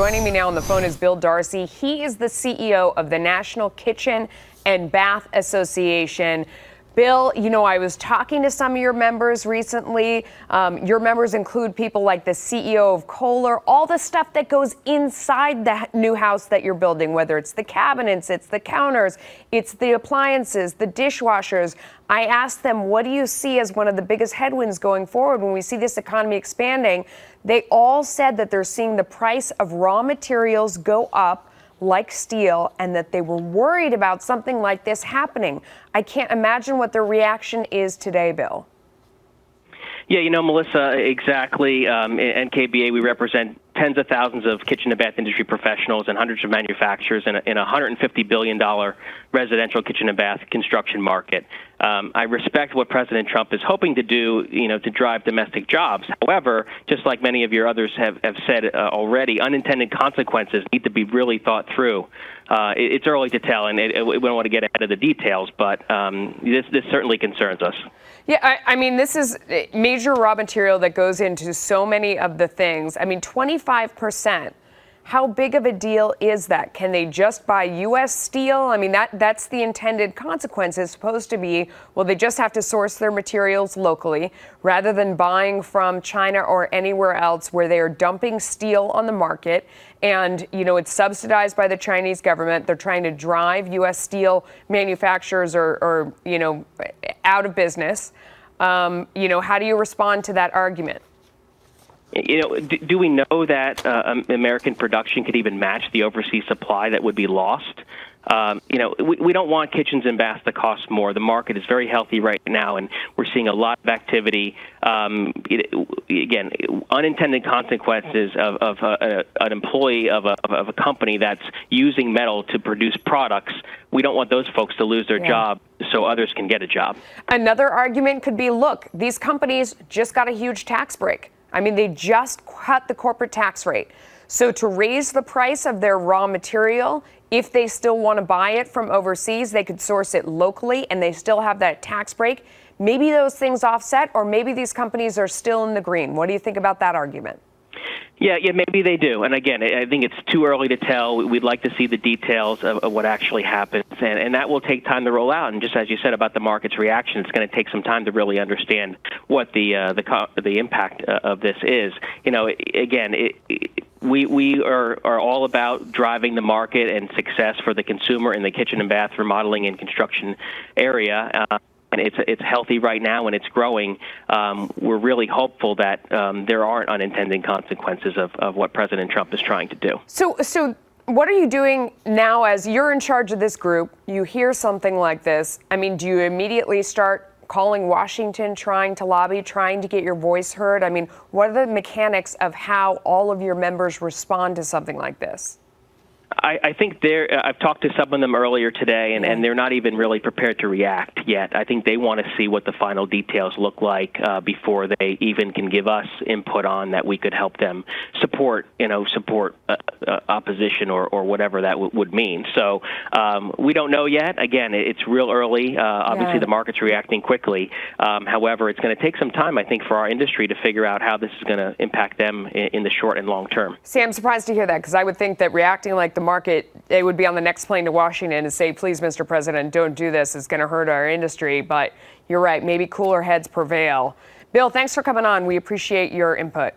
Joining me now on the phone is Bill Darcy. He is the CEO of the National Kitchen and Bath Association. Bill, I was talking to some of your members recently. Your members include people like the CEO of Kohler, all the stuff that goes inside the new house that you're building, whether it's the cabinets, it's the counters, it's the appliances, the dishwashers. I asked them, what do you see as one of the biggest headwinds going forward when we see this economy expanding? They all said that they're seeing the price of raw materials go up, like steel, and that they were worried about something like this happening. I can't imagine what their reaction is today, Bill. Yeah, Melissa, exactly. At NKBA, we represent tens of thousands of kitchen and bath industry professionals and hundreds of manufacturers in a $150 billion residential kitchen and bath construction market. I respect what President Trump is hoping to do, to drive domestic jobs. However, just like many of your others have said already, unintended consequences need to be really thought through. It's early to tell, and we don't want to get ahead of the details, but this certainly concerns us. Yeah, I mean, this is major raw material that goes into so many of the things. I mean, 25%. How big of a deal is that? Can they just buy U.S. steel? I mean, that's the intended consequence. It's supposed to be, well, they just have to source their materials locally rather than buying from China or anywhere else where they are dumping steel on the market. And, it's subsidized by the Chinese government. They're trying to drive U.S. steel manufacturers or out of business. How do you respond to that argument? Do we know that American production could even match the overseas supply that would be lost? We don't want kitchens and baths to cost more. The market is very healthy right now, and we're seeing a lot of activity. Again, unintended consequences of an employee of a company that's using metal to produce products. We don't want those folks to lose their job so others can get a job. Another argument could be, look, these companies just got a huge tax break. I mean, they just cut the corporate tax rate. So to raise the price of their raw material, if they still want to buy it from overseas, they could source it locally and they still have that tax break. Maybe those things offset, or maybe these companies are still in the green. What do you think about that argument? Yeah, maybe they do. And again, I think it's too early to tell. We'd like to see the details of what actually happens, and that will take time to roll out. And just as you said about the market's reaction, it's going to take some time to really understand what the impact of this is. We are all about driving the market and success for the consumer in the kitchen and bath remodeling and construction area. And it's healthy right now, and it's growing. We're really hopeful that there aren't unintended consequences of what President Trump is trying to do. So what are you doing now as you're in charge of this group? You hear something like this. I mean, do you immediately start calling Washington, trying to lobby, trying to get your voice heard? I mean, what are the mechanics of how all of your members respond to something like this? I think I've talked to some of them earlier today, and they're not even really prepared to react yet. I think they want to see what the final details look like before they even can give us input on that we could help them support opposition or whatever that would mean. So we don't know yet. Again, it's real early. Obviously, the market's reacting quickly. However, it's going to take some time, I think, for our industry to figure out how this is going to impact them in the short and long term. See, I'm surprised to hear that, because I would think that reacting like the market, they would be on the next plane to Washington and say, please, Mr. President, don't do this. It's going to hurt our industry. But you're right. Maybe cooler heads prevail. Bill, thanks for coming on. We appreciate your input.